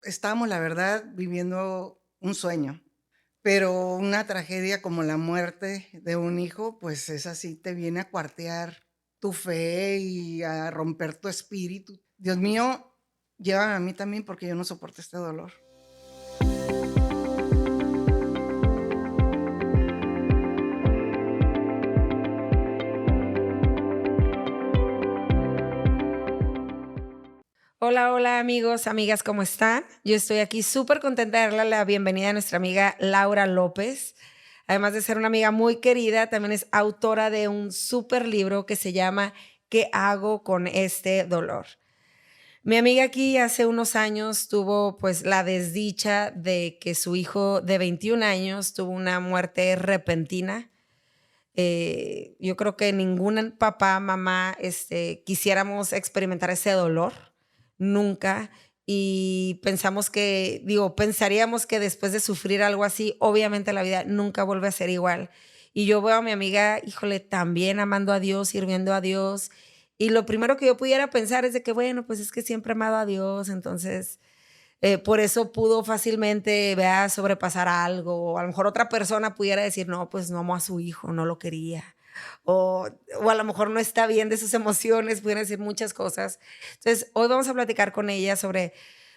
estábamos, la verdad, viviendo un sueño, pero una tragedia como la muerte de un hijo, pues esa sí te viene a cuartear tu fe y a romper tu espíritu. Dios mío, llévame a mí también porque yo no soporto este dolor. Hola, hola amigos, amigas, ¿cómo están? Yo estoy aquí súper contenta de darle la bienvenida a nuestra amiga Laura López. Además de ser una amiga muy querida, también es autora de un súper libro que se llama ¿Qué hago con este dolor? Mi amiga aquí hace unos años tuvo pues la desdicha de que su hijo de 21 años tuvo una muerte repentina. Yo creo que ningún papá, mamá, quisiéramos experimentar ese dolor, nunca. Y pensaríamos que después de sufrir algo así, obviamente la vida nunca vuelve a ser igual. Y yo veo a mi amiga, híjole, también amando a Dios, sirviendo a Dios. Y lo primero que yo pudiera pensar es de que, bueno, pues es que siempre he amado a Dios, entonces por eso pudo fácilmente, vea, sobrepasar algo. O a lo mejor otra persona pudiera decir, no, pues no amó a su hijo, no lo quería. O, o a lo mejor no está bien de sus emociones, pudieran decir muchas cosas. Entonces, hoy vamos a platicar con ella sobre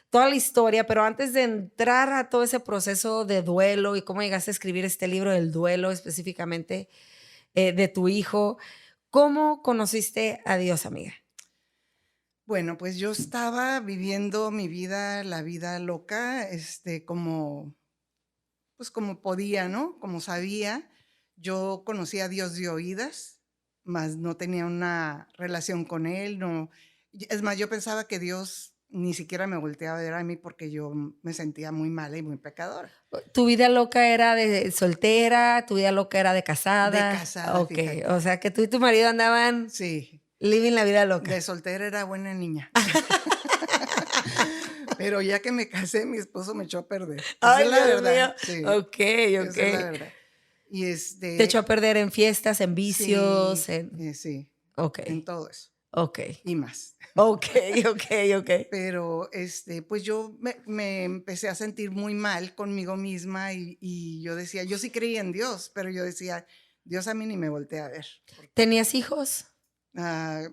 toda la historia, pero antes de entrar a todo ese proceso de duelo y cómo llegaste a escribir este libro del duelo específicamente de tu hijo, ¿cómo conociste a Dios, amiga? Bueno, pues yo estaba viviendo mi vida, la vida loca, como, pues como podía, ¿no? Como sabía. Yo conocía a Dios de oídas, mas no tenía una relación con Él, no. Es más, yo pensaba que Dios ni siquiera me volteaba a ver a mí porque yo me sentía muy mala y muy pecadora. ¿Tu vida loca era de soltera? ¿Tu vida loca era de De casada? casada, Okey, o fíjate. sea, que tú y tu marido andaban Sí, living la vida de loca. soltera era buena niña. Pero ya que me casé, mi esposo me echó a perder. Esa es Ay, la Dios mío. verdad, sí, Okey, esa es la okey. verdad. Y Te echó a perder en fiestas, en vicios, sí, en sí, en okey, todo eso okey. y más. Okey, okey, okey. Pero, pues yo me empecé a sentir muy mal conmigo misma y yo decía, yo sí creía en Dios, pero yo decía, Dios a mí ni me voltea a ver, porque, ¿Tenías hijos? ah,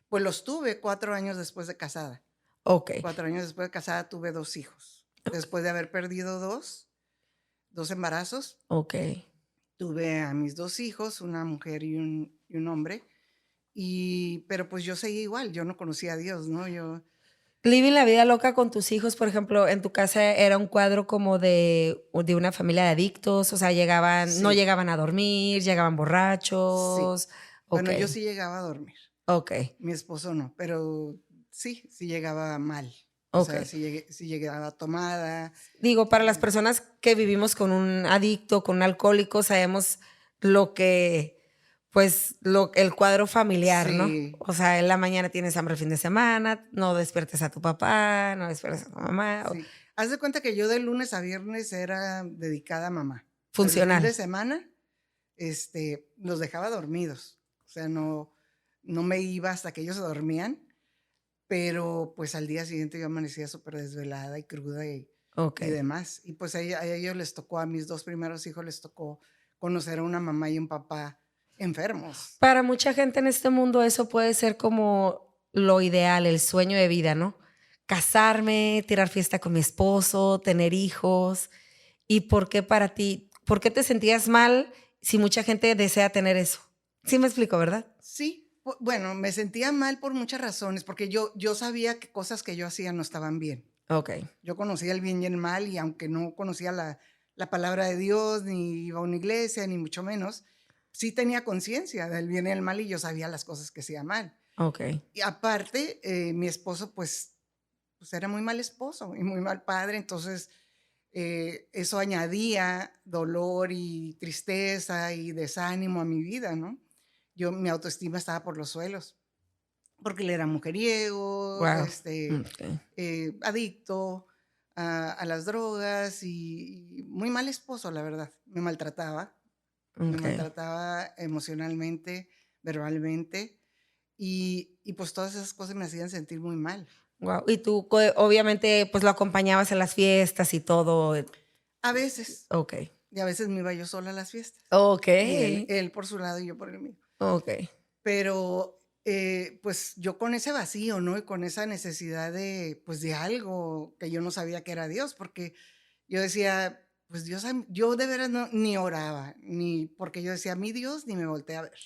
pues los tuve 4 años después de casada. Okey, 4 años después de casada tuve 2 hijos. Después de haber perdido dos embarazos, okey. tuve a mis 2 hijos, una mujer y un hombre, pero pues yo seguí igual, yo no conocía a Dios, ¿no? Living la vida loca con tus hijos, por ejemplo, en tu casa era un cuadro como de una familia de adictos, o sea, no Sí, llegaban a dormir, llegaban sí. borrachos. Bueno, yo Okey, sí llegaba a dormir. okey, Mi esposo no, pero sí, sí llegaba mal. O sea, okey. sí llegaba tomada. Digo, para las eh, personas que vivimos con un adicto, con un alcohólico, sabemos lo que, pues, el cuadro familiar, ¿no? sí, O sea, en la mañana tienes hambre el fin de semana, no despiertes a tu papá, no despiertes a tu mamá, sí. Haz de cuenta que yo de lunes a viernes era dedicada a mamá, pero el fin funcional. de semana, los dejaba dormidos. O sea, no me iba hasta que ellos se dormían, pero pues al día siguiente yo amanecía súper desvelada y cruda y Okey. demás. Y pues a ellos les tocó, a mis 2 primeros hijos les tocó conocer a una mamá y un papá enfermos. Para mucha gente en este mundo eso puede ser como lo ideal, el sueño de vida, ¿no? Casarme, tirar fiesta con mi esposo, tener hijos. ¿Y por qué para ti? ¿Por qué te sentías mal si mucha gente desea tener eso? Sí me explico, ¿verdad? Sí, bueno, me sentía mal por muchas razones, porque yo sabía que cosas que yo hacía no estaban bien. Okey, Yo conocía el bien y el mal, y aunque no conocía la palabra de Dios, ni iba a una iglesia, ni mucho menos, sí tenía conciencia del bien y el mal, y yo sabía las cosas que hacía mal. okey, Y aparte, mi esposo, pues era muy mal esposo y muy mal padre, entonces eso añadía dolor y tristeza y desánimo a mi vida, ¿no? Mi autoestima estaba por los suelos, porque él era mujeriego, guau, okey, adicto a las drogas y muy mal esposo, la verdad. Me okey. maltrataba emocionalmente, verbalmente, y pues todas esas cosas me hacían sentir muy mal. Guau. Y tú, obviamente, pues lo acompañabas en las fiestas y todo. A veces, Ok. y a veces me iba yo sola a las fiestas. Ok. Y él por su lado y yo por el mío. Ok. Pero, pues, yo con ese vacío, ¿no? Y con esa necesidad de, pues, de algo que yo no sabía que era Dios, porque yo decía, pues, Dios, yo de veras ni oraba, ni porque yo decía, mi Dios, ni me volteé a ver.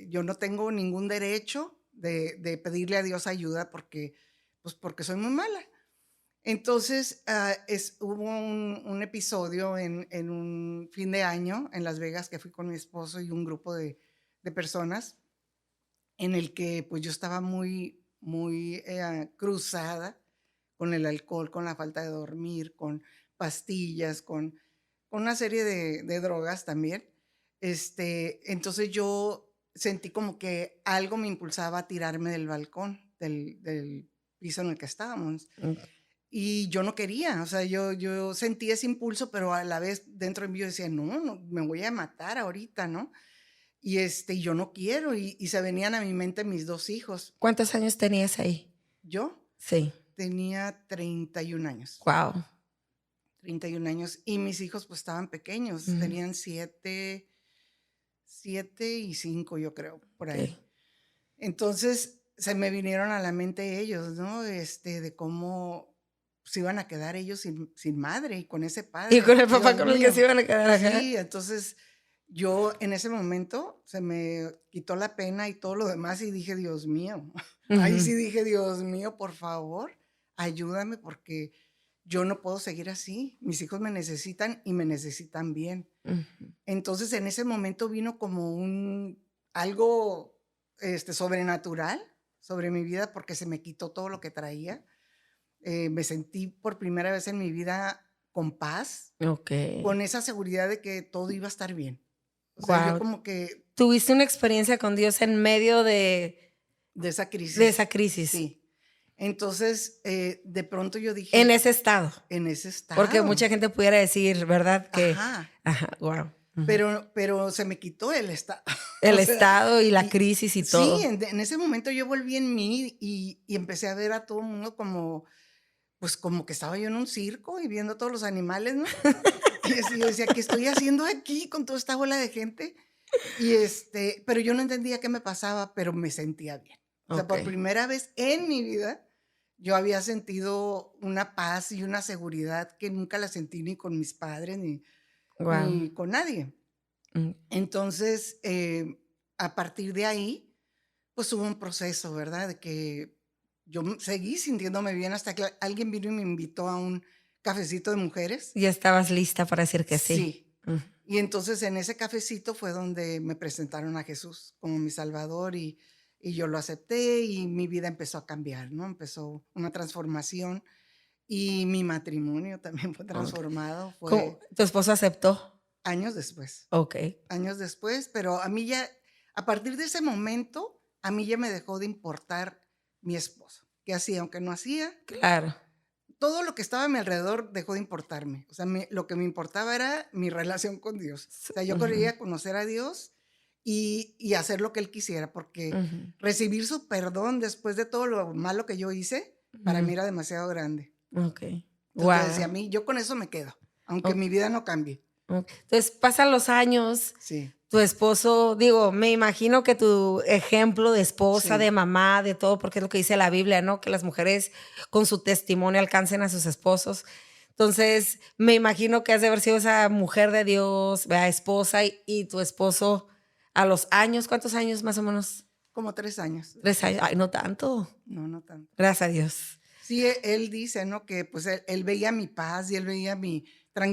Yo no tengo ningún derecho de pedirle a Dios ayuda porque, pues, porque soy muy mala. Entonces, hubo un episodio en un fin de año en Las Vegas que fui con mi esposo y un grupo de personas en el que pues yo estaba muy, muy cruzada con el alcohol, con la falta de dormir, con pastillas, con una serie de drogas también. Entonces yo sentí como que algo me impulsaba a tirarme del balcón, del piso en el que estábamos. Mm. Y yo no quería, o sea, yo sentí ese impulso, pero a la vez dentro de mí yo decía, no, no, me voy a matar ahorita, ¿no? Y yo no quiero, y se venían a mi mente mis 2 hijos. ¿Cuántos años tenías ahí? Yo Sí. tenía 31 años, Wow. 31 años, y mis hijos pues estaban pequeños, tenían 7 y 5, yo creo, por ahí. Ok. Entonces se me vinieron a la mente ellos, ¿no? De cómo se iban a quedar ellos sin madre y con ese Y padre, con el papá Dios con el que se mío. iban a quedar acá. Sí, entonces yo en ese momento se me quitó la pena y todo lo demás y dije, Dios mío, ahí Ujú. sí dije, Dios mío, por favor, ayúdame porque yo no puedo seguir así. Mis hijos me necesitan y me necesitan bien. Ujú. Entonces en ese momento vino como algo sobrenatural sobre mi vida porque se me quitó todo lo que traía. Me sentí por primera vez en mi vida con paz, Ok. con esa seguridad de que todo iba a estar bien. O sea, yo Wow. como que ¿Tuviste una experiencia con Dios en medio de esa de crisis, esa crisis? sí. Entonces, de pronto yo En dije, ese estado. en ese Porque estado, mucha gente pudiera decir, ¿verdad? Que, ajá, ajá, wow. pero se me quitó el estado. O El sea, estado y la y crisis y sí, todo. en ese momento yo volví en mí y empecé a ver a todo el mundo como, pues como que estaba yo en un circo y viendo a todos los animales, ¿no? Y así yo decía, ¿qué estoy haciendo aquí con toda esta bola de gente? Pero yo no entendía qué me pasaba, pero me sentía bien. O sea, Ok. por primera vez en mi vida, yo había sentido una paz y una seguridad que nunca la sentí ni con mis padres Wow. ni con nadie. Entonces, a partir de ahí, pues hubo un proceso, ¿verdad? De que yo seguí sintiéndome bien hasta que alguien vino y me invitó a un cafecito de mujeres. Ya estabas lista para decir que sí. Sí. Y entonces en ese cafecito fue donde me presentaron a Jesús como mi Salvador y yo lo acepté y mi vida empezó a cambiar, ¿no? Empezó una transformación y mi matrimonio también fue Ok. transformado, ¿Cómo? fue ¿Tu esposo aceptó? años Ok. después, pero a mí ya, a partir de ese momento, a mí ya me dejó de importar mi esposo, qué hacía, aunque no hacía, Claro. todo lo que estaba a mi alrededor dejó de importarme. O sea, lo que me importaba era mi relación con Dios. O sea, yo Ujú, quería conocer a Dios y hacer lo que Él quisiera, porque ujú, recibir su perdón después de todo lo malo que yo hice, para mí ujú. era demasiado grande. Ok. Entonces yo decía, a Wow. mí, yo con eso me quedo, aunque mi vida no cambie. Entonces pasan los años, Sí, tu esposo, digo, me imagino que tu ejemplo de esposa, de sí, mamá, de todo, porque es lo que dice la Biblia, ¿no? Que las mujeres con su testimonio alcancen a sus esposos. Entonces, me imagino que has de haber sido esa mujer de Dios, ¿verdad? Esposa, y tu esposo a los años, ¿cuántos años más o menos? como 3 años de 3 años. casados. Ay, no tanto. No, no tanto. Gracias a Dios. Sí, él dice, ¿no? Que pues él veía mi paz y él veía mi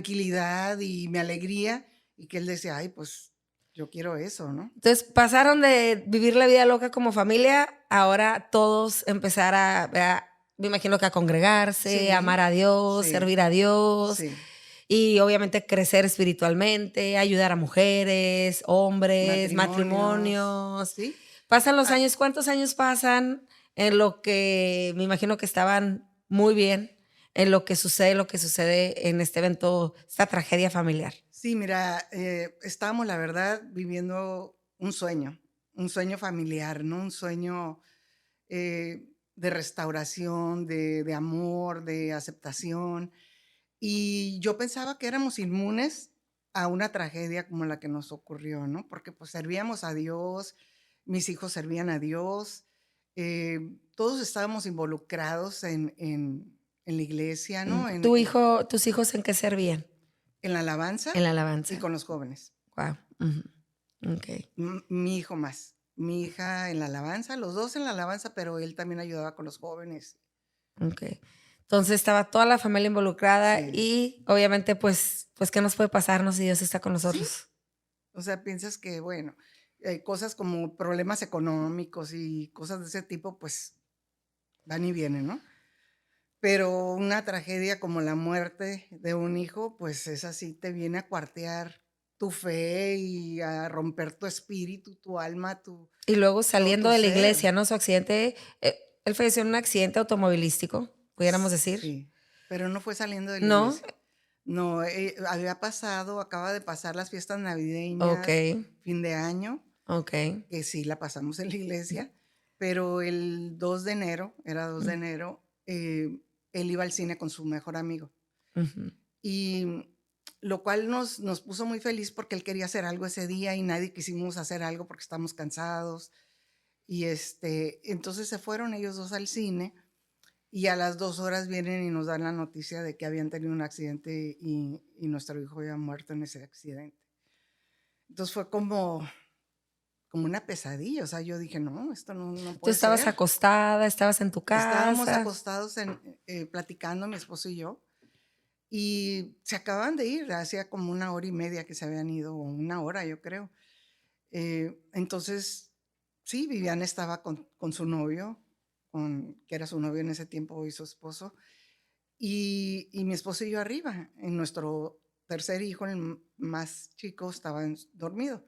tranquilidad y mi alegría y que él decía, ay, pues yo quiero eso, ¿no? Entonces pasaron de vivir la vida loca como familia, ahora todos empezar ¿verdad? Me imagino que a congregarse, a amar Sí, a Dios, sí, servir a Dios sí. y obviamente crecer espiritualmente, ayudar a mujeres, hombres, Matrimonios, matrimonios. ¿sí? Pasan los Ah, años, ¿cuántos años pasan en lo que me imagino que estaban muy bien, en lo que sucede en este evento, esta tragedia familiar? sí, mira, estábamos, la verdad, viviendo un sueño familiar, ¿no? Un sueño eh, de restauración, de amor, de aceptación. Y yo pensaba que éramos inmunes a una tragedia como la que nos ocurrió, ¿no? Porque pues servíamos a Dios, mis hijos servían a Dios, todos estábamos involucrados en la iglesia, ¿no? ¿Tus hijos en qué servían? En la alabanza En la y alabanza. con los jóvenes. Wow. Okay. Mi hijo más. Mi hija en la alabanza, los dos en la alabanza, pero él también ayudaba con los jóvenes. Okay. Entonces estaba toda la familia involucrada Sí. y obviamente pues ¿qué nos puede pasarnos si Dios está con Sí. nosotros? O sea, piensas que, bueno, cosas como problemas económicos y cosas de ese tipo, pues van y vienen, ¿no? Pero una tragedia como la muerte de un hijo, pues es así, te viene a cuartear tu fe y a romper tu espíritu, tu alma, Y luego todo saliendo tu de la ser. iglesia, ¿no? Su accidente, él falleció en un accidente automovilístico, pudiéramos decir. Sí, pero no fue saliendo de la ¿No? iglesia. No, acaba de pasar las fiestas navideñas, Ok, fin de año, ok. que sí la pasamos en la iglesia, pero el 2 de enero, era 2 de enero, él iba al cine con su mejor amigo. Ujú. Y lo cual nos puso muy feliz porque él quería hacer algo ese día y nadie quisimos hacer algo porque estábamos cansados. Y entonces se fueron ellos dos al cine y a las 2 horas vienen y nos dan la noticia de que habían tenido un accidente y nuestro hijo había muerto en ese accidente. Entonces fue como una pesadilla, o sea, yo dije, no, esto no Tú puede estabas ser. acostada, estabas en tu Estábamos casa. acostados platicando, mi esposo y yo, y se acaban de ir, hacía como 1 hora y media que se habían ido, o 1 hora, yo creo. Entonces, sí, Viviana estaba con su novio, que era su novio en ese tiempo y su esposo, y mi esposo y yo arriba, en nuestro tercer hijo, el más chico, estaba dormido.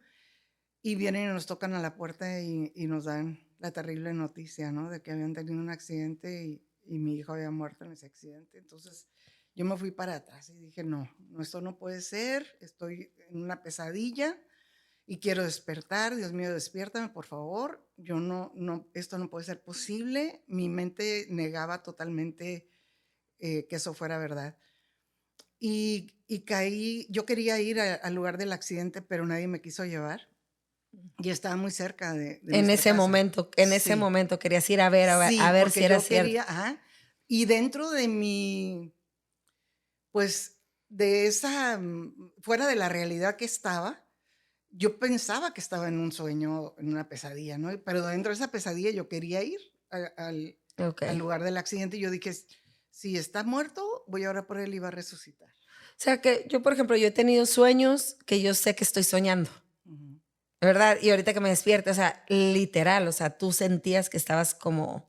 Y vienen y nos tocan a la puerta y nos dan la terrible noticia, ¿no? De que habían tenido un accidente y mi hijo había muerto en ese accidente. Entonces yo me fui para atrás y dije, no, esto no puede ser, estoy en una pesadilla y quiero despertar. Dios mío, despiértame, por favor. Esto no puede ser posible. Mi mente negaba totalmente que eso fuera verdad. Y caí, yo quería ir al lugar del accidente, pero nadie me quiso llevar. Y estaba muy cerca de nuestra casa. En ese Sí, momento querías ir a ver, a sí, ver si porque era yo cierto. quería, ajá. Y dentro de mi, pues, de esa, fuera de la realidad que estaba, yo pensaba que estaba en un sueño, en una pesadilla, ¿no? Pero dentro de esa pesadilla yo quería ir Ok. al lugar del accidente y yo dije, si está muerto, voy a orar por él y va a resucitar. O sea que yo, por ejemplo, yo he tenido sueños que yo sé que estoy soñando, Ujú. ¿verdad? Y ahorita que me despierto, o sea, literal, o sea, tú sentías que estabas como,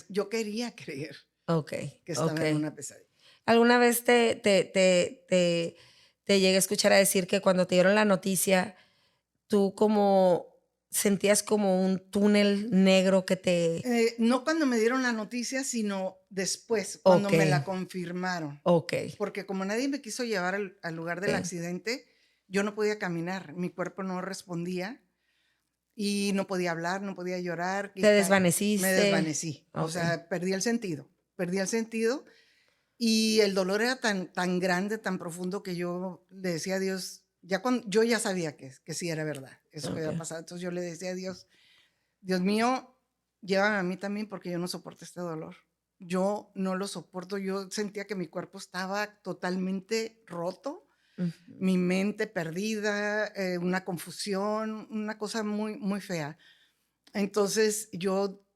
Yo quería creer ok, que ok. estaba en una pesadilla. ¿Alguna vez te llegué a escuchar a decir que cuando te dieron la noticia, tú como sentías como un túnel negro que te... No cuando me dieron la noticia, sino después, cuando Ok, me la confirmaron. ok, Porque como nadie me quiso llevar al lugar del ok. accidente, yo no podía caminar, mi cuerpo no respondía y no podía hablar, no podía llorar. ¿Te Me desvaneciste? desvanecí, o Ok, sea, perdí el sentido y el dolor era tan grande, tan profundo que yo le decía a Dios, yo ya sabía que sí era verdad, eso que ok. había pasado. Entonces yo le decía a Dios, Dios mío, llévame a mí también porque yo no soporto este dolor. Yo no lo soporto. Yo sentía que mi cuerpo estaba totalmente roto, Ujú. mi mente perdida, una confusión, una cosa muy, muy fea. Entonces yo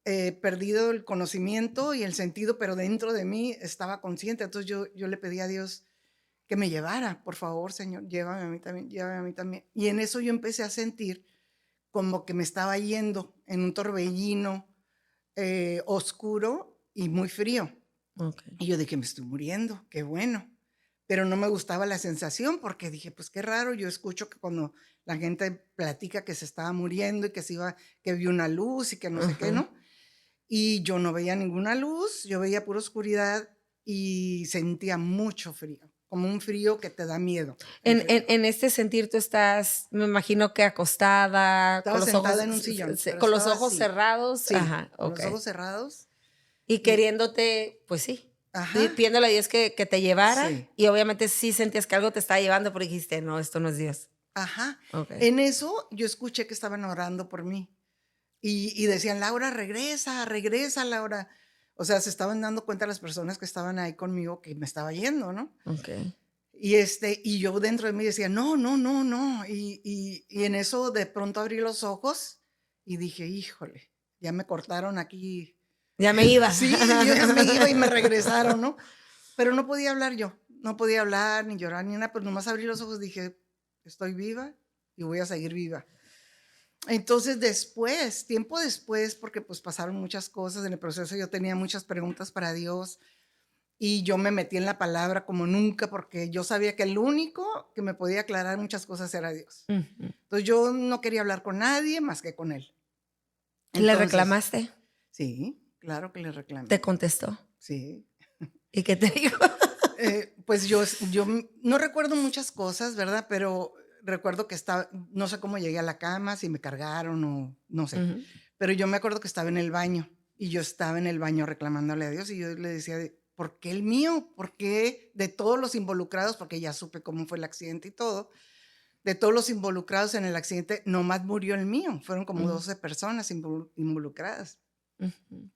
he perdido el conocimiento y el sentido, pero dentro de mí estaba consciente. Entonces yo le pedí a Dios que me llevara, por favor, Señor, llévame a mí también, llévame a mí también. Y en eso yo empecé a sentir como que me estaba yendo en un torbellino oscuro y muy frío. Ok. Y yo dije, me estoy muriendo, qué bueno. Pero no me gustaba la sensación porque dije, pues qué raro, yo escucho que cuando la gente platica que se estaba muriendo y que se iba, que vio una luz y que no sé qué, Ajá. ¿no? Y yo no veía ninguna luz, yo veía pura oscuridad y sentía mucho frío, como un frío que te da miedo, el frío. En este sentir tú estás, me imagino que acostada, Estaba sentada en un sillón, pero con los estaba ojos así. cerrados. Sí, Ajá, con ok. los ojos cerrados. Y queriéndote, pues sí, Ajá, pidiéndole a Dios que te llevara. sí, Y obviamente sí sentías que algo te estaba llevando, pero dijiste, no, esto no es Dios. ajá. Ok. En eso yo escuché que estaban orando por mí y decían, Laura, regresa, regresa, Laura. O sea, se estaban dando cuenta las personas que estaban ahí conmigo que me estaba yendo, ¿no? Ok. Y yo dentro de mí decía, no, no, no, no. Y en eso de pronto abrí los ojos y dije, híjole, ya me cortaron aquí. Ya me iba. Sí, yo ya me iba y me regresaron, ¿no? Pero no podía hablar yo, no podía hablar, ni llorar, ni nada, pero nomás abrí los ojos y dije, estoy viva y voy a seguir viva. Entonces después, tiempo después, porque pues pasaron muchas cosas en el proceso, yo tenía muchas preguntas para Dios y yo me metí en la palabra como nunca porque yo sabía que el único que me podía aclarar muchas cosas era Dios. Ujú. Entonces yo no quería hablar con nadie más que con Él. ¿Le Entonces, reclamaste? sí, claro que le reclamé, ¿Te contestó? sí. ¿Y qué te dijo? Pues yo no recuerdo muchas cosas, ¿verdad? Pero recuerdo que estaba, no sé cómo llegué a la cama, si me cargaron o no sé, Ujú. pero yo me acuerdo que estaba en el baño y yo estaba en el baño reclamándole a Dios y yo le decía, ¿por qué el mío? ¿Por qué de todos los involucrados? Porque ya supe cómo fue el accidente y todo. De todos los involucrados en el accidente, nomás murió el mío. Fueron como Ujú. 12 personas involucradas. Ujú.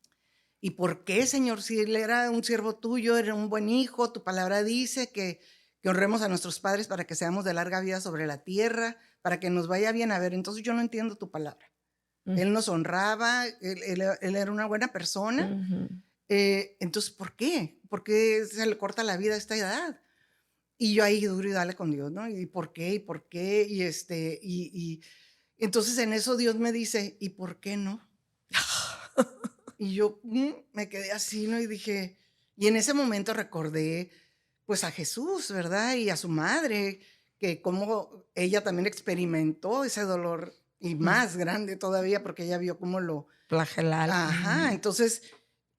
¿Y por qué, Señor? Si él era un siervo tuyo, era un buen hijo, tu palabra dice que honremos a nuestros padres para que seamos de larga vida sobre la tierra, para que nos vaya bien. A ver, entonces yo no entiendo tu palabra. Ujú. Él nos honraba, él era una buena persona. Ujú. Entonces, ¿por qué? ¿Por qué se le corta la vida a esta edad? Y yo ahí duro y dale con Dios, ¿no? ¿Y por qué? ¿Y por qué? Y entonces en eso Dios me dice, ¿y por qué no? Y yo me quedé así, ¿no? Y dije, y en ese momento recordé pues a Jesús, ¿verdad? Y a su madre, que como ella también experimentó ese dolor y Ujú. más grande todavía porque ella vio cómo lo, Flagelar. ajá, entonces,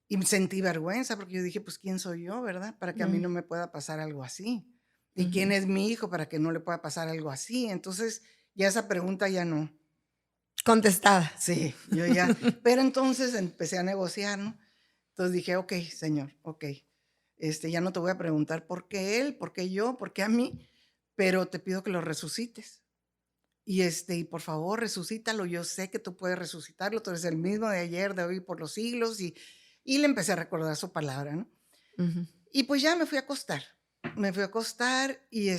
y sentí vergüenza porque yo dije, pues, ¿quién soy yo, verdad? Para que a mí Ujú. no me pueda pasar algo así. ¿Y quién Ujú. es mi hijo para que no le pueda pasar algo así? Entonces, ya esa pregunta ya no. Contestada. Sí, yo ya, pero entonces empecé a negociar, ¿no? Entonces dije, ok, Señor, ok, ya no te voy a preguntar por qué él, por qué yo, por qué a mí, pero te pido que lo resucites. Y por favor, resucítalo. Yo sé que tú puedes resucitarlo. Tú eres el mismo de ayer, de hoy, por los siglos. Y le empecé a recordar su palabra, ¿no? Ujú. Y pues ya me fui a acostar. Me fui a acostar y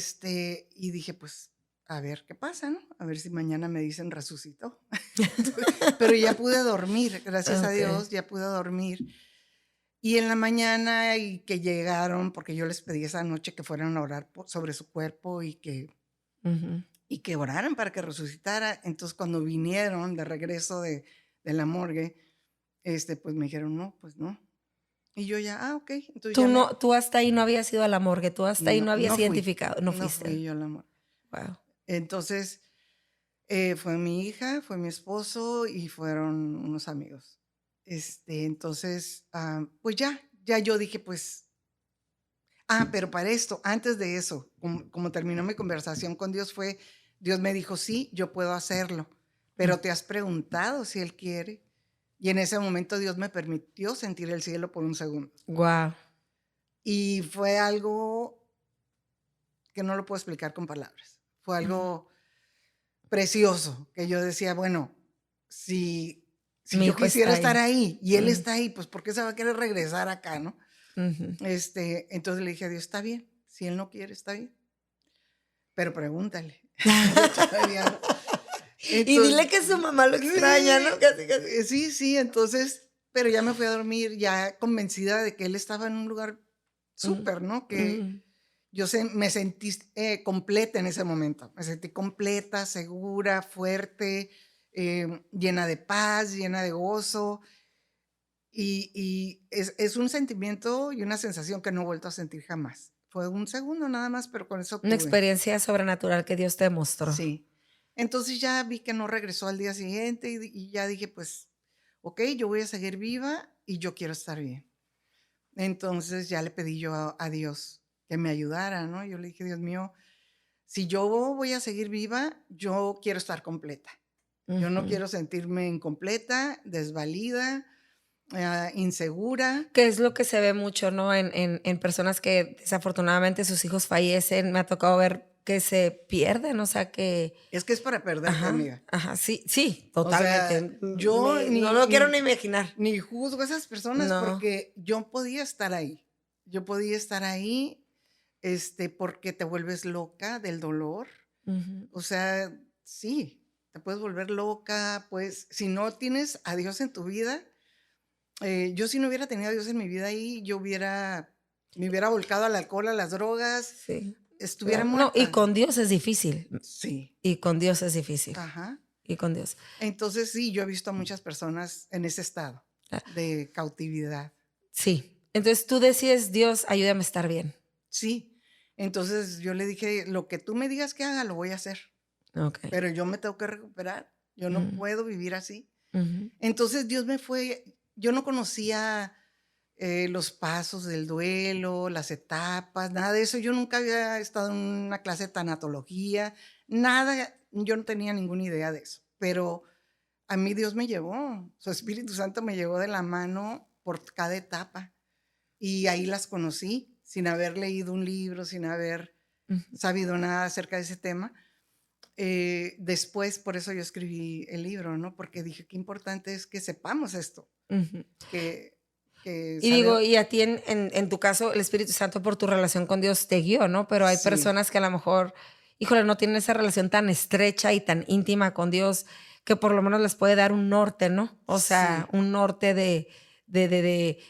dije, pues, a ver qué pasa, ¿no? A ver si mañana me dicen resucitó. Pero ya pude dormir, gracias a Ok. Dios, ya pude dormir. Y en la mañana y que llegaron, porque yo les pedí esa noche que fueran a orar sobre su cuerpo Ujú. y que oraran para que resucitara. Entonces, cuando vinieron de regreso de la morgue, pues me dijeron, no, pues no. Y yo ya, ok. Entonces Tú ya me, no, tú hasta ahí no habías ido a la morgue, tú hasta ahí no, no habías no fui, identificado, no no fuiste. fui yo a la morgue. Wow. Entonces, fue mi hija, fue mi esposo y fueron unos amigos. Entonces, pues ya yo dije, pues, pero para esto, antes de eso, como terminó mi conversación con Dios, Dios me dijo, sí, yo puedo hacerlo, pero te has preguntado si Él quiere. Y en ese momento Dios me permitió sentir el cielo por un segundo. Wow. Y fue algo que no lo puedo explicar con palabras. Fue algo precioso, que yo decía, bueno, si Mi yo hijo quisiera está estar ahí. ahí y Él Ujú. está ahí, pues ¿por qué se va a querer regresar acá, no? Ujú. Entonces le dije a Dios, está bien, si Él no quiere, está bien. Pero pregúntale. Yo todavía no. Y dile Entonces, que su mamá lo extraña, ¿no? sí, Casi, casi. sí, sí, entonces, pero ya me fui a dormir ya convencida de que él estaba en un lugar Ujú. súper, ¿no? Que Ujú. me sentí completa en ese momento. Me sentí completa, segura, fuerte, llena de paz, llena de gozo. Y es un sentimiento y una sensación que no he vuelto a sentir jamás. Fue un segundo nada más, pero con eso Una pude. experiencia sobrenatural que Dios te mostró. Sí. Entonces ya vi que no regresó al día siguiente y ya dije, pues, ok, yo voy a seguir viva y yo quiero estar bien. Entonces ya le pedí yo a Dios que me ayudara, ¿no? Yo le dije, Dios mío, si yo voy a seguir viva, yo quiero estar completa. Yo no Ujú. quiero sentirme incompleta, desvalida. insegura. Que es lo que se ve mucho, ¿no? En personas que desafortunadamente sus hijos fallecen. Me ha tocado ver que se pierden, o sea, que Es que es para perderte, ajá, amiga. ajá, sí, sí, O sea, totalmente. yo No lo quiero ni imaginar. ni juzgo a esas personas No. porque yo podía estar ahí. Yo podía estar ahí, porque te vuelves loca del dolor. Ujú, O sea, sí, te puedes volver loca, pues, si no tienes a Dios en tu vida, yo si no hubiera tenido a Dios en mi vida ahí, me hubiera volcado al alcohol, a las drogas, sí, estuviera claro. No, y muerta. con Dios es difícil, Sí, y con Dios es difícil, ajá. y con Dios. Entonces, sí, yo he visto a muchas personas en ese estado Ah, de cautividad. sí. Entonces tú decides, Dios, ayúdame a estar bien. Sí. Entonces yo le dije, lo que tú me digas que haga, lo voy a hacer, Okey. pero yo me tengo que recuperar. Yo no Mm, puedo vivir así. ujú, Entonces yo no conocía los pasos del duelo, las etapas, nada de eso. Yo nunca había estado en una clase de tanatología, nada, yo no tenía ninguna idea de eso. Pero a mí Dios me llevó, su Espíritu Santo me llevó de la mano por cada etapa y ahí las conocí sin haber leído un libro, sin haber ujú, sabido nada acerca de ese tema. Después, por eso yo escribí el libro, ¿no? Porque dije, qué importante es que sepamos esto, ujú. que, que Y digo, saber, y a ti en tu caso, el Espíritu Santo por tu relación con Dios te guió, ¿no? Pero hay sí, personas que a lo mejor, híjole, no tienen esa relación tan estrecha y tan íntima con Dios que por lo menos les puede dar un norte, ¿no? O sea, sí, un norte de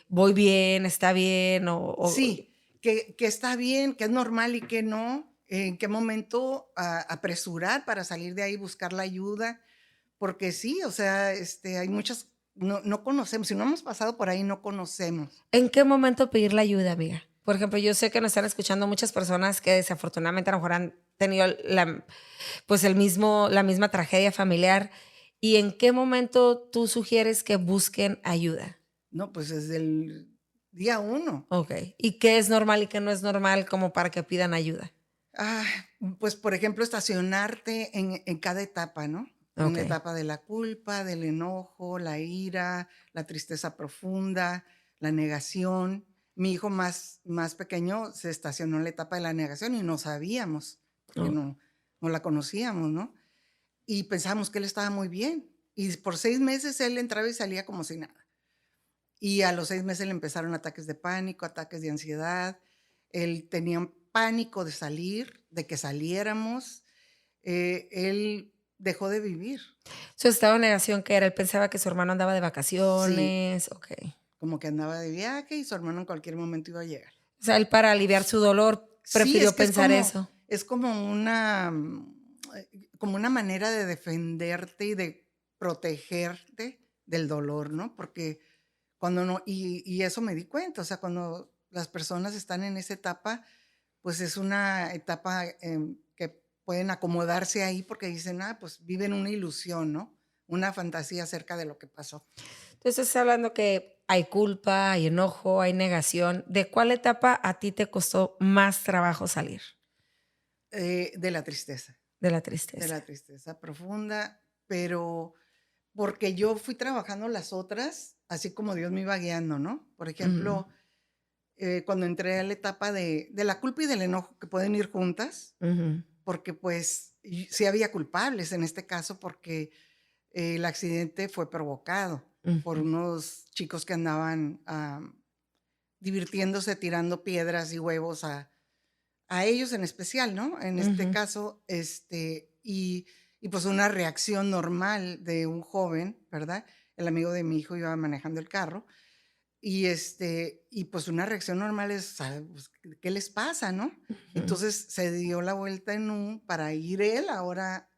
voy bien, está bien, sí, que está bien, que es normal y que no, en qué momento apresurar para salir de ahí, buscar la ayuda, porque sí, o sea, hay muchas, no conocemos, si no hemos pasado por ahí, no conocemos. ¿en qué momento pedir la ayuda, amiga? Por ejemplo, yo sé que nos están escuchando muchas personas que desafortunadamente a lo mejor han tenido pues la misma tragedia familiar. ¿Y en qué momento tú sugieres que busquen ayuda? No, pues desde el día uno. Okey. ¿Y qué es normal y qué no es normal como para que pidan ayuda? Ah, pues, por ejemplo, estacionarte en cada etapa, ¿no? En la Okey. etapa de la culpa, del enojo, la ira, la tristeza profunda, la negación. Mi hijo más pequeño se estacionó en la etapa de la negación y no sabíamos, porque Oh, no la conocíamos, ¿no? Y pensábamos que él estaba muy bien. Y por 6 meses él entraba y salía como si nada. Y a los 6 meses le empezaron ataques de pánico, ataques de ansiedad. Él tenía un pánico de salir, de que saliéramos. Él dejó de vivir. su estado de negación, ¿qué era? Él pensaba que su hermano andaba de Sí, vacaciones, okey. como que andaba de viaje y su hermano en cualquier momento iba a llegar. O sea, él para aliviar su dolor Sí, es prefirió que pensar eso. es como una manera de defenderte y de protegerte del dolor, ¿no? Porque cuando no, y eso me di cuenta, o sea, cuando las personas están en esa etapa, pues es una etapa que pueden acomodarse ahí porque dicen, pues viven una ilusión, ¿no? Una fantasía acerca de lo que pasó. Entonces, estás hablando que hay culpa, hay enojo, hay negación. ¿De cuál etapa a ti te costó más trabajo salir? De la tristeza. De la De tristeza. la tristeza profunda, pero porque yo fui trabajando las otras, así como Dios me iba guiando, ¿no? Por Ujú, ejemplo, cuando entré a la etapa de la culpa y del enojo, que pueden ir juntas, ujú, porque pues sí había culpables en este caso, porque el accidente fue provocado por ujú, unos chicos que andaban divirtiéndose, tirando piedras y huevos a ellos en especial, ¿no? En este ujú. caso, y pues una reacción normal de un joven, ¿verdad? El amigo de mi hijo iba manejando el carro y pues una reacción normal es, pues, ¿qué les pasa, no? Ujú. Entonces se dio la vuelta en para ir él ahora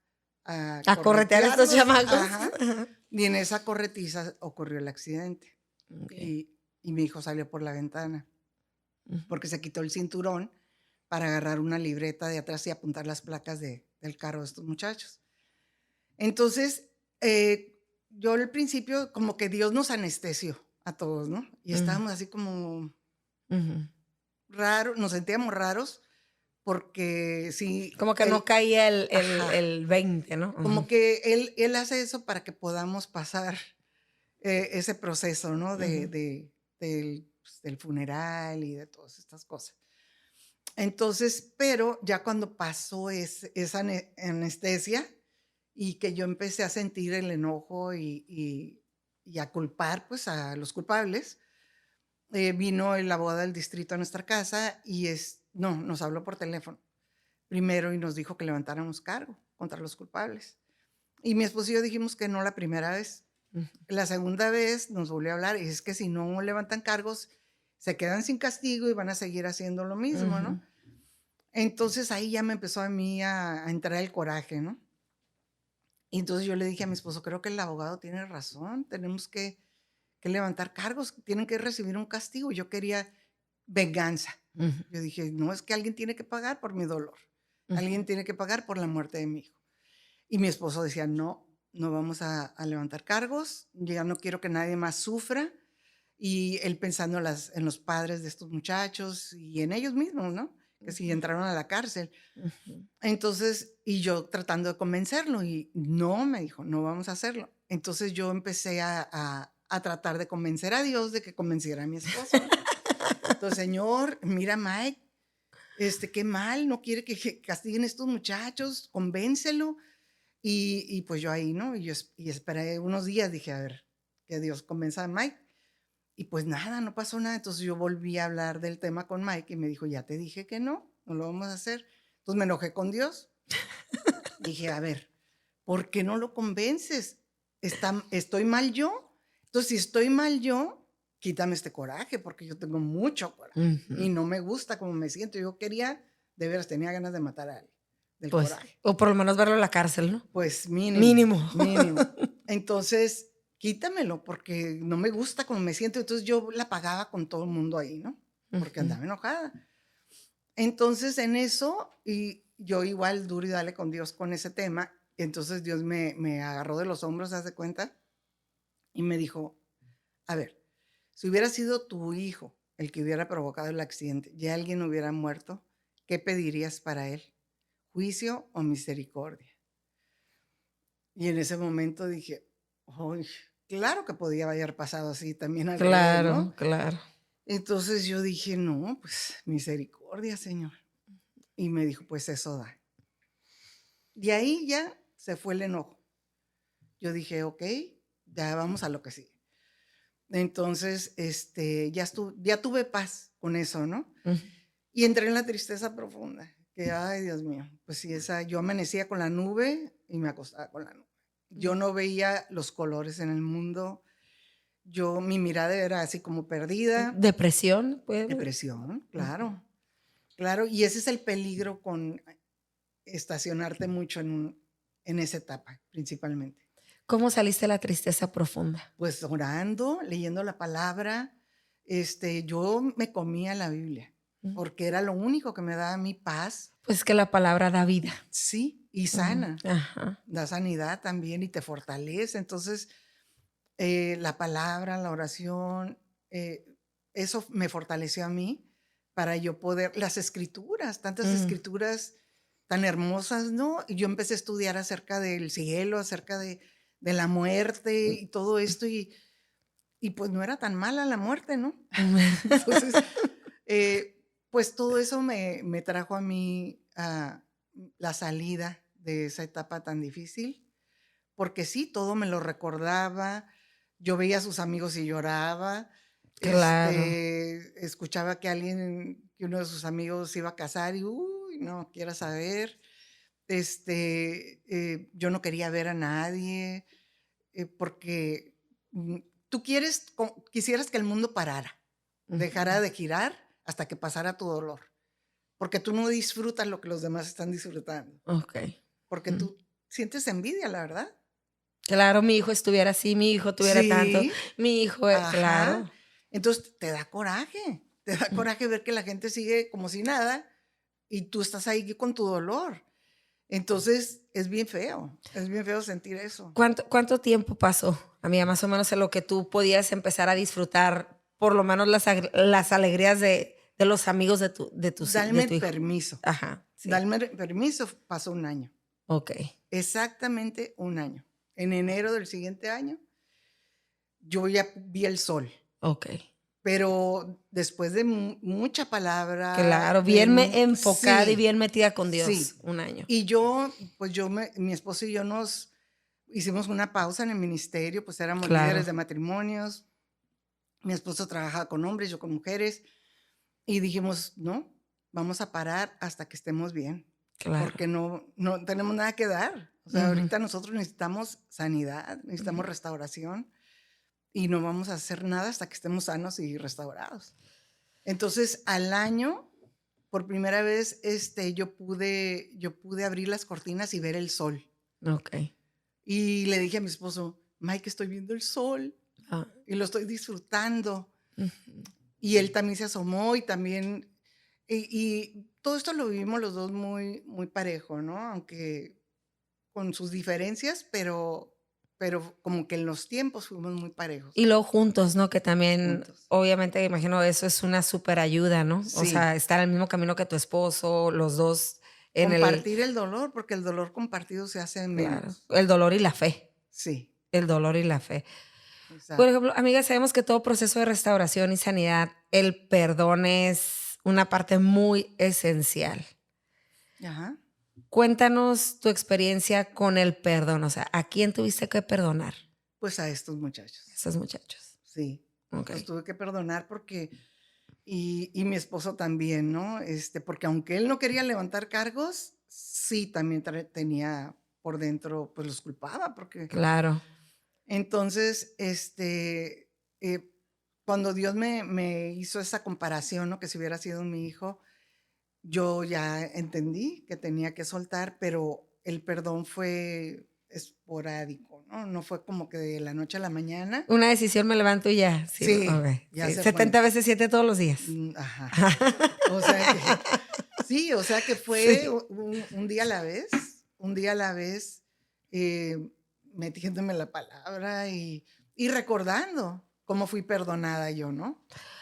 a A corretear a estos corretearlos, chamacos. ajá, Ajá. y en esa corretiza ocurrió el accidente Okey. y mi hijo salió por la ventana Ujú. porque se quitó el cinturón para agarrar una libreta de atrás y apuntar las placas del carro de estos muchachos. Entonces, yo al principio como que Dios nos anestesió a todos, ¿no? Y Ujú, estábamos así como ujú. raros, nos sentíamos raros porque sí, Como que no él, caía ajá, el 20, ¿no? Ujú. como que él hace eso para que podamos pasar ese proceso, ¿no? Ujú. Del funeral y de todas estas cosas. Entonces, pero ya cuando pasó esa anestesia y que yo empecé a sentir el enojo y a culpar, pues, a los culpables, vino el abogado del distrito a nuestra casa y no, nos habló por teléfono primero y nos dijo que levantáramos cargo contra los culpables. Y mi esposo y yo dijimos que no la primera vez. Ujú. La segunda vez nos volvió a hablar y es que si no levantan cargos, se quedan sin castigo y van a seguir haciendo lo mismo, Ujú. ¿no? Entonces ahí ya me empezó a mí a entrar el coraje, ¿no? Y entonces yo le dije a mi esposo, creo que el abogado tiene razón, tenemos que levantar cargos, tienen que recibir un castigo. Yo quería venganza. Ujú. Yo dije, no, es que alguien tiene que pagar por mi dolor, Ujú. alguien tiene que pagar por la muerte de mi hijo. Y mi esposo decía, no, no vamos a levantar cargos, ya no quiero que nadie más sufra. Y él pensando en los padres de estos muchachos y en ellos mismos, ¿no? Que si Ujú. entraron a la cárcel. Ujú. Entonces, y yo tratando de convencerlo y no, me dijo, no vamos a hacerlo. Entonces yo empecé a tratar de convencer a Dios de que convenciera a mi esposo, ¿no? Entonces, Señor, mira a Mike, qué mal, no quiere que castiguen a estos muchachos, convéncelo. Y pues yo ahí, ¿no? Y esperé unos días, dije, a ver, que Dios convenza a Mike. Y pues nada, no pasó nada. Entonces yo volví a hablar del tema con Mike y me dijo, ya te dije que no, no lo vamos a hacer. Entonces me enojé con Dios. Dije, a ver, ¿por qué no lo convences? ¿Estoy mal yo? Entonces, si estoy mal yo, quítame este coraje, porque yo tengo mucho coraje Ujú. y no me gusta cómo me siento. Yo quería, de veras, tenía ganas de matar a alguien, del Pues, coraje. o por lo menos verlo en la cárcel, ¿no? Pues mínimo, Mínimo. mínimo. Entonces, quítamelo, porque no me gusta cómo me siento. Entonces yo la pagaba con todo el mundo ahí, ¿no? Porque Ujú. andaba enojada. Entonces, en eso, y yo igual duro y dale con Dios con ese tema. Entonces Dios me agarró de los hombros, ¿haz de cuenta? Y me dijo, a ver, si hubiera sido tu hijo el que hubiera provocado el accidente y alguien hubiera muerto, ¿qué pedirías para él? ¿Juicio o misericordia? Y en ese momento dije, ¡ay! Claro que podía haber pasado así también al revés, ¿no? Claro, claro. Entonces yo dije, no, pues misericordia, Señor. Y me dijo, pues eso da. De ahí ya se fue el enojo. Yo dije, ok, ya vamos a lo que sigue. Entonces, ya tuve paz con eso, ¿no? Ujú. Y entré en la tristeza profunda, que, ay, Dios mío, pues sí, yo amanecía con la nube y me acostaba con la nube. Yo no veía los colores en el mundo. Mi mirada era así como perdida. Depresión, puede. Depresión, Ujú. claro, claro. Y ese es el peligro con estacionarte mucho en esa etapa, principalmente. ¿Cómo saliste de la tristeza profunda? Pues orando, leyendo la palabra, yo me comía la Biblia, Mm. porque era lo único que me daba mi paz, Pues que la palabra da vida. sí, y Mm. sana, Ajá. da sanidad también y te fortalece. Entonces, la palabra, la oración, eh, eso me fortaleció a mí para yo poder, las escrituras, tantas Mm. escrituras tan hermosas, ¿no? Y yo empecé a estudiar acerca del cielo, acerca de la muerte y todo esto, y pues no era tan mala la muerte, ¿no? Entonces, pues todo eso me trajo a mí la salida de esa etapa tan difícil, porque sí, todo me lo recordaba. Yo veía a sus amigos y lloraba. Claro. Escuchaba que uno de sus amigos se iba a casar y, uy, no, quiera saber. Yo no quería ver a nadie, porque mm, tú quisieras que el mundo parara, dejara Ujú. de girar hasta que pasara tu dolor, porque tú no disfrutas lo que los demás están disfrutando, Okey. porque Mm. tú sientes envidia, la verdad. Claro, mi hijo estuviera así, mi hijo tuviera tanto, Sí, mi hijo, ajá. claro. Entonces te da Mm. coraje ver que la gente sigue como si nada y tú estás ahí con tu dolor. Entonces es bien feo sentir eso. ¿Cuánto tiempo pasó, amiga, más o menos en lo que tú podías empezar a disfrutar, por lo menos las alegrías de los amigos de Dame tu hijo? permiso, Ajá, sí. Darme permiso, pasó un año, Okey. exactamente un año. En enero del siguiente año yo ya vi el sol, Okey. pero después de mucha palabra, Claro, bien enfocada y sí, bien metida con Dios, sí. 1 año. Y pues mi esposo y yo nos hicimos una pausa en el ministerio, pues éramos líderes Claro, de matrimonios. Mi esposo trabajaba con hombres, yo con mujeres, y dijimos, no, vamos a parar hasta que estemos bien, claro. porque no tenemos nada que dar. O sea, Ujú, ahorita nosotros necesitamos sanidad, ujú. necesitamos restauración y no vamos a hacer nada hasta que estemos sanos y restaurados. Entonces, al año, por primera vez, yo pude abrir las cortinas y ver el sol. Okey. Y le dije a mi esposo, Mike, estoy viendo el sol Ah, y lo estoy disfrutando. ujú. Y él también se asomó y también, y todo esto lo vivimos los 2 muy muy parejo, ¿no? Aunque con sus diferencias, pero como que en los tiempos fuimos muy Y parejos, luego juntos, ¿no? Que también, juntos. obviamente, imagino eso es una superayuda, ¿no? O sea, Sí, estar en el mismo camino que tu esposo, los 2 en el compartir el dolor, porque el dolor compartido se hace claro, menos. el dolor y la fe, Sí, el dolor y la fe. Por exacto. ejemplo, amiga, sabemos que todo proceso de restauración y sanidad, el perdón es una parte muy esencial. Ajá. Cuéntanos tu experiencia con el perdón, o sea, ¿a quién tuviste que perdonar? Pues a estos muchachos. Esos muchachos. Sí, los Okey, tuve que perdonar porque y mi esposo también, ¿no? Porque aunque él no quería levantar cargos, sí también tenía por dentro, pues los culpaba, porque claro. entonces, eh, cuando Dios me hizo esa comparación, ¿no? Que si hubiera sido mi hijo, yo ya entendí que tenía que soltar, pero el perdón fue esporádico, ¿no? No fue como que de la noche a la mañana. Una decisión me levanto y ya, sí, Sí, okey, ya sí, se 70 fue. veces 7 todos los días. Ajá. O sea que sí, o sea que fue Sí. un día a la vez, un día a la vez, eh, metiéndome la palabra y recordando cómo fui perdonada yo, ¿no?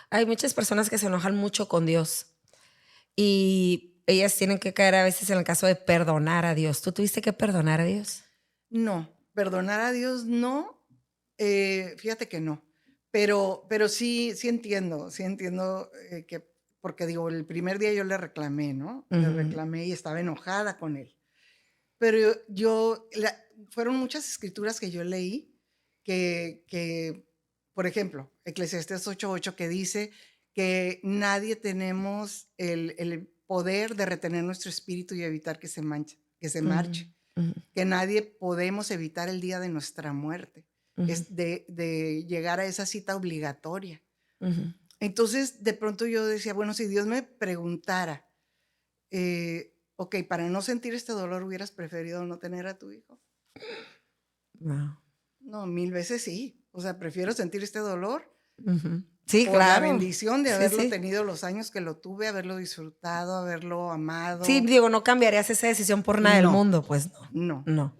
Hay muchas personas que se enojan mucho con Dios y ellas tienen que caer a veces en el caso de perdonar a Dios. ¿Tú tuviste que perdonar a Dios? No, perdonar a Dios no, fíjate que no, pero sí entiendo, que porque digo, el primer día yo le reclamé, ¿no? Le Ujú, reclamé y estaba enojada con él. Pero fueron muchas escrituras que yo leí por ejemplo, Eclesiastés 8:8 que dice que nadie tenemos el poder de retener nuestro espíritu y evitar que se ujú, marche, ujú, que nadie podemos evitar el día de nuestra muerte, ujú, es de llegar a esa cita obligatoria. ujú. Entonces, de pronto yo decía, bueno, si Dios me preguntara, okey, para no sentir este dolor, ¿hubieras preferido no tener a tu hijo? Wao. No, 1000 veces sí. O sea, prefiero sentir este dolor Ujú. Sí, por la claro. bendición de Sí, haberlo sí. tenido los años que lo tuve, haberlo disfrutado, haberlo Sí, amado. digo, no cambiarías esa decisión por nada del No, mundo, pues no, no. no.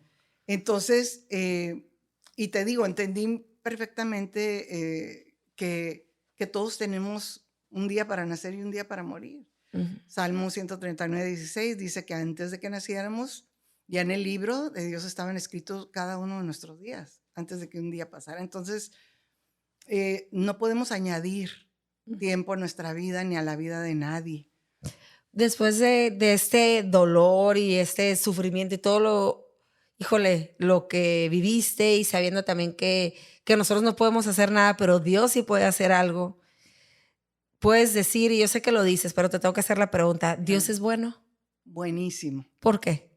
Entonces, y te digo, entendí perfectamente, que todos tenemos un día para nacer y un día para morir. Ujú, Salmo 139:16 dice que antes de que naciéramos, ya en el libro de Dios estaban escritos cada uno de nuestros días, antes de que un día pasara. Entonces, no podemos añadir ujú. tiempo a nuestra vida ni a la vida de nadie. Después de este dolor y este sufrimiento y todo lo, híjole, lo que viviste y sabiendo también que nosotros no podemos hacer nada, pero Dios sí puede hacer algo, puedes decir, y yo sé que lo dices, pero te tengo que hacer la pregunta, A ¿Dios ver, es bueno? buenísimo. ¿Por qué?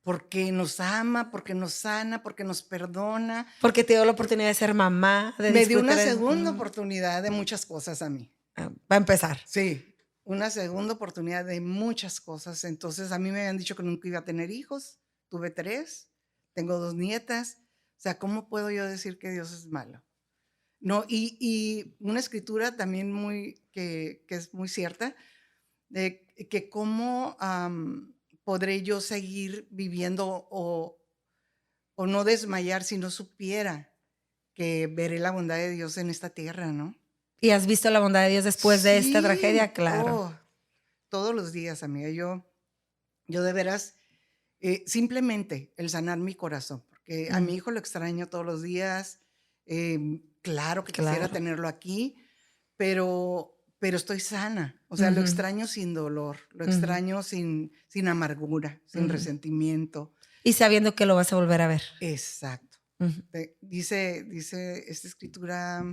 Porque nos ama, porque nos sana, porque nos perdona. Porque te dio la oportunidad de ser mamá, de Me dio una disfrutar segunda oportunidad de muchas cosas a mí. va a empezar. Sí, una segunda oportunidad de muchas cosas. Entonces, a mí me habían dicho que nunca iba a tener hijos. Tuve 3, tengo 2 nietas. O sea, ¿cómo puedo yo decir que Dios es malo? No, y una escritura también que es muy cierta, de que cómo, podré yo seguir viviendo o no desmayar si no supiera que veré la bondad de Dios en esta tierra, ¿no? ¿Y has visto la bondad de Dios después de esta tragedia? Sí, Claro. todos los días, amiga. Yo de veras, simplemente el sanar mi corazón, porque a mi Mm, hijo lo extraño todos los días. claro que quisiera Claro. tenerlo aquí, pero estoy sana. O sea, lo Ujú, extraño sin dolor, lo ujú, extraño sin amargura, sin ujú. resentimiento. Y sabiendo que lo vas a volver a ver. Exacto. Ujú, Dice esta escritura,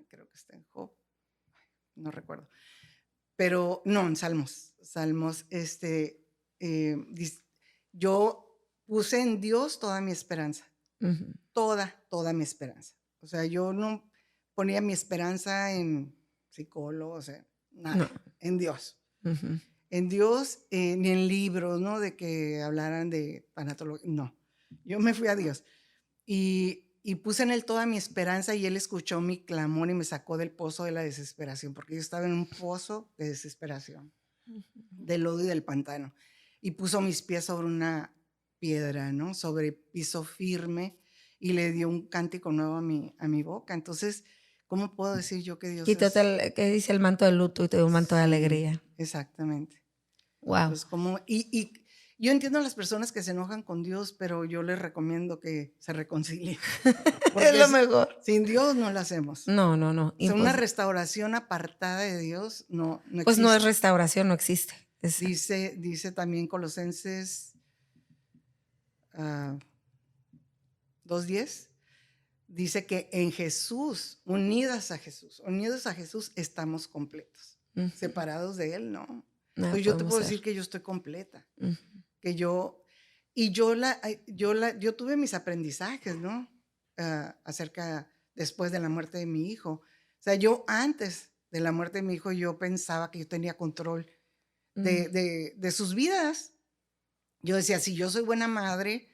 creo que está en Job, no recuerdo, pero no, en Salmos. Salmos, yo puse en Dios toda mi esperanza, ujú. toda mi esperanza. O sea, yo no ponía mi esperanza en psicólogos, No. nada, en Dios. Ujú, En Dios, ni en libros, ¿no? De que hablaran de tanatología, no. Yo me fui a Dios y puse en él toda mi esperanza y él escuchó mi clamor y me sacó del pozo de la desesperación, porque yo estaba en un pozo de desesperación, del lodo y del pantano. Y puso mis pies sobre una piedra, ¿no? Sobre piso firme y le dio un cántico nuevo a mi boca. Entonces, ¿cómo puedo decir yo que Dios Quítate es? ¿qué dice? El manto de luto y te dio un manto de Sí, alegría. exactamente. Wow. Pues como, y yo entiendo a las personas que se enojan con Dios, pero yo les recomiendo que se reconcilien, Es porque lo mejor. sin Dios no lo hacemos. No, no, no. O sea, una restauración apartada de Dios no Pues no es existe. restauración, no existe. Dice también Colosenses 2:10, dice que en Jesús, unidos a Jesús, estamos completos. Ujú. Separados de Él, no. Nada Entonces yo te podemos puedo ser. decir que yo estoy completa, Ujú. que yo tuve mis aprendizajes, ¿no? Después de la muerte de mi hijo. O sea, yo antes de la muerte de mi hijo, yo pensaba que yo tenía control Mm. de sus vidas. Yo decía, si yo soy buena madre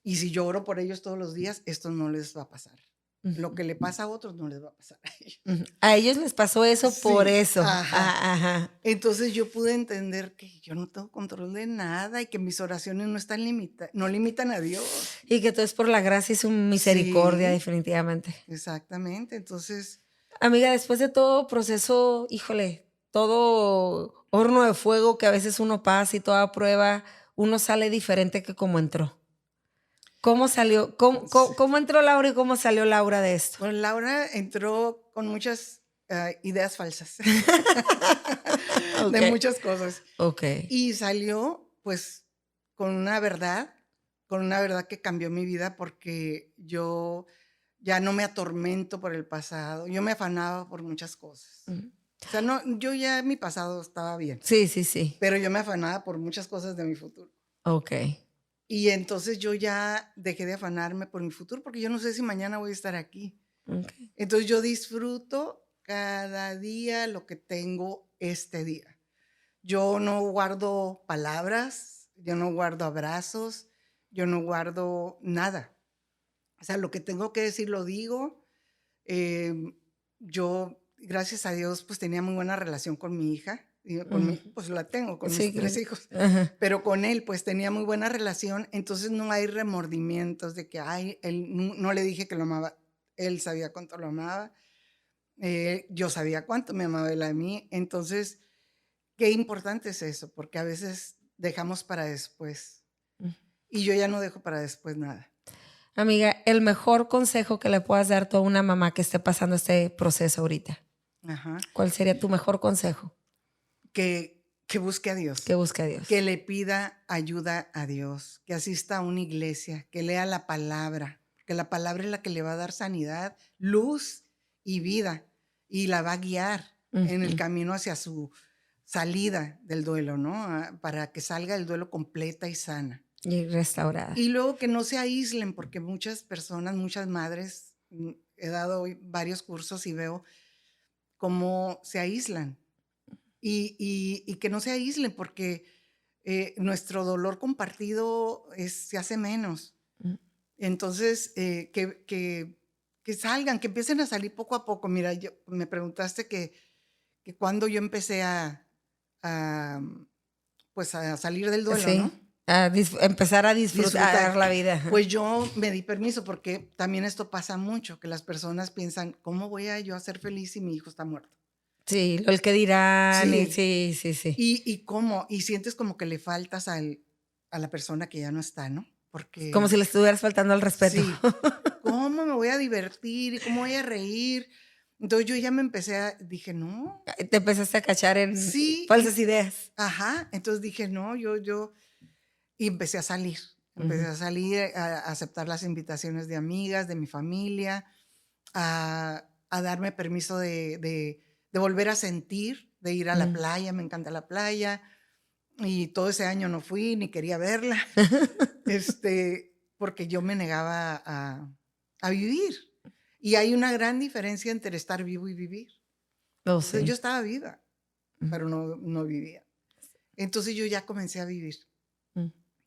y si yo oro por ellos todos los días, esto no les va a pasar. Lo Ujú, que le pasa a otros no les va a pasar a ellos. ujú. A ellos les pasó eso por Sí, eso. ajá. Ah, ajá. Entonces yo pude entender que yo no tengo control de nada y que mis oraciones no limitan a Dios. Y que todo es por la gracia y su misericordia, Sí, definitivamente. exactamente. Entonces, Amiga, después de todo proceso, híjole, todo horno de fuego que a veces uno pasa y toda prueba, uno sale diferente que como entró. ¿Cómo salió? sí. ¿Cómo entró Laura y cómo salió Laura de esto? Bueno, Laura entró con muchas ideas falsas de Okey, muchas cosas okey. y salió pues con con una verdad que cambió mi vida porque yo ya no me atormento por el pasado, yo me afanaba por muchas cosas. Ujú. O sea, no, yo ya mi pasado estaba bien, Sí, sí, sí. pero yo me afanaba por muchas cosas de mi futuro. Okey, Y entonces yo ya dejé de afanarme por mi futuro porque yo no sé si mañana voy a estar aquí. okey. Entonces yo disfruto cada día lo que tengo este día. Yo no guardo palabras, yo no guardo abrazos, yo no guardo nada. O sea, lo que tengo que decir lo digo. Em, yo, gracias a Dios, pues tenía muy buena relación con mi hija. Ujú. Pues la tengo con mis Sí, tres claro. hijos, Ajá. pero con él pues tenía muy buena relación, entonces no hay remordimientos de que, ay, él no le dije que lo amaba, él sabía cuánto lo amaba, yo sabía cuánto me amaba él a mí, entonces, qué importante es eso, porque a veces dejamos para después, Mm. y yo ya no dejo para después nada. Amiga, el mejor consejo que le puedas dar tú a una mamá que esté pasando este proceso ahorita, Ajá. ¿cuál sería tu mejor consejo? Que busque a Que Dios, busque a que Dios. le pida ayuda a Dios, que asista a una iglesia, que lea la palabra, que la palabra es la que le va a dar sanidad, luz y vida, y la va a guiar en el Ujú. camino hacia su salida del duelo, ¿no? Para que salga del duelo completa y sana. Y restaurada. Y luego que no se aíslen, porque muchas personas, muchas madres, he dado hoy varios cursos y veo cómo se aíslan. Y que no se aíslen, porque nuestro dolor compartido se hace menos. Mm. Entonces, que salgan, que empiecen a salir poco a poco. Mira, me preguntaste que cuando yo empecé a, pues a salir del duelo, Sí, ¿no? empezar a disfrutar Disfrutar. la vida. Ajá. Pues yo me di permiso porque también esto pasa mucho, que las personas piensan, ¿cómo voy a yo a ser feliz si mi hijo está muerto? Sí, el que dirán y Sí. sí, sí, sí. Y sientes como que le faltas a la persona que ya no está, ¿no? Como si le estuvieras faltando al respeto. Sí, ¿cómo me voy a divertir? ¿Cómo voy a reír? Entonces yo ya dije, no. Te empezaste a cachar en Sí. falsas ideas. Ajá, entonces dije, no, y empecé a salir. Empecé a salir, a aceptar las invitaciones de amigas, de mi familia, a darme permiso de volver a sentir, de ir a la playa, me encanta la playa, y todo ese año no fui, ni quería verla, porque yo me negaba a vivir. Y hay una gran diferencia entre estar vivo y vivir. Entonces, yo estaba viva, pero no vivía. Entonces yo ya comencé a vivir,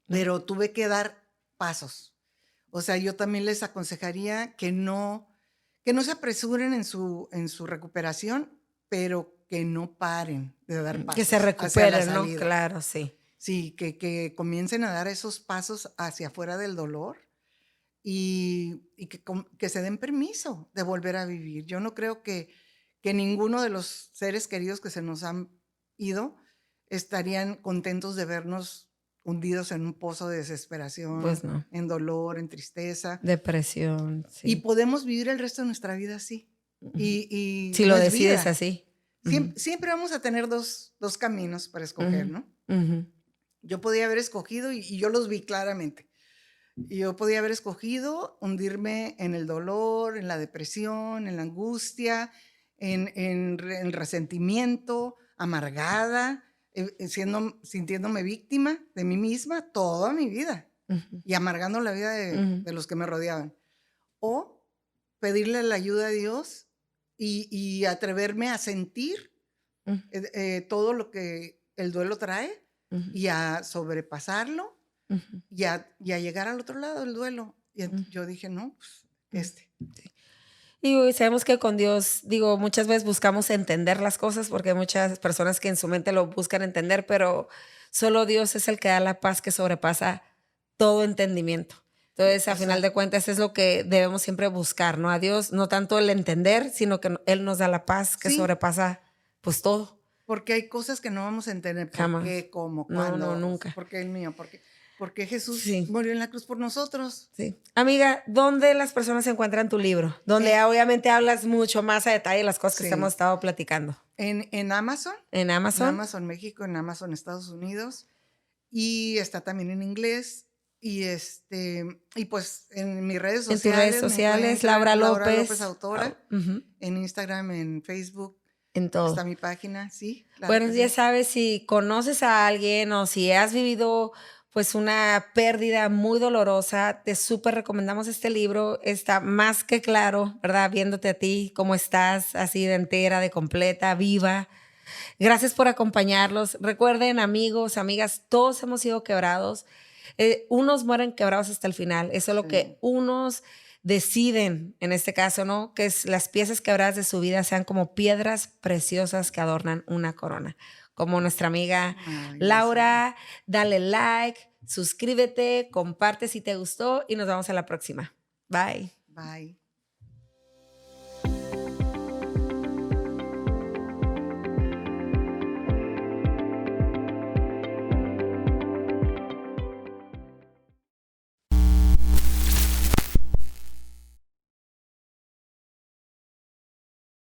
pero tuve que dar pasos. O sea, yo también les aconsejaría que no se apresuren en su recuperación, pero que no paren de dar pasos. Que se recuperen, ¿no? Claro, sí. Sí, que comiencen a dar esos pasos hacia afuera del dolor y que se den permiso de volver a vivir. Yo no creo que ninguno de los seres queridos que se nos han ido estarían contentos de vernos hundidos en un pozo de desesperación, pues no, en dolor, en tristeza. Depresión, sí. Y podemos vivir el resto de nuestra vida así. Y si lo decides vida. Así. Siempre vamos a tener dos caminos para escoger, ¿no? Yo podía haber escogido, y yo los vi claramente, yo podía haber escogido hundirme en el dolor, en la depresión, en la angustia, en el resentimiento, amargada, sintiéndome víctima de mí misma toda mi vida y amargando la vida de los que me rodeaban. O pedirle la ayuda a Dios y atreverme a sentir todo lo que el duelo trae y a sobrepasarlo y a llegar al otro lado del duelo. Y yo dije, no, pues sí. Y sabemos que con Dios, muchas veces buscamos entender las cosas porque hay muchas personas que en su mente lo buscan entender, pero solo Dios es el que da la paz que sobrepasa todo entendimiento. Entonces, a final de cuentas, es lo que debemos siempre buscar, ¿no? A Dios, no tanto el entender, sino que Él nos da la paz que sobrepasa, pues, todo. Porque hay cosas que no vamos a entender. Jamás. ¿Por qué? ¿Cómo? ¿Cuándo? No, nunca. ¿Por qué el mío? Porque Jesús murió en la cruz por nosotros. Sí. Amiga, ¿dónde las personas encuentran tu libro? Donde obviamente hablas mucho más a detalle de las cosas que hemos estado platicando. En Amazon. En Amazon. En Amazon México, en Amazon Estados Unidos. Y está también en inglés. Y pues en mis redes sociales. En tus redes sociales, Laura López. Autora. En Instagram, en Facebook. En todo. Está mi página, sí. Claro, bueno, ya sabes, si conoces a alguien o si has vivido pues una pérdida muy dolorosa, te súper recomendamos este libro. Está más que claro, ¿verdad? Viéndote a ti, cómo estás, así de entera, de completa, viva. Gracias por acompañarlos. Recuerden, amigos, amigas, todos hemos sido quebrados. Unos mueren quebrados hasta el final. Es solo que unos deciden, en este caso, ¿no? Que las piezas quebradas de su vida sean como piedras preciosas que adornan una corona. Como nuestra amiga Laura. Dale like, suscríbete, comparte si te gustó y nos vemos a la próxima. Bye. Bye.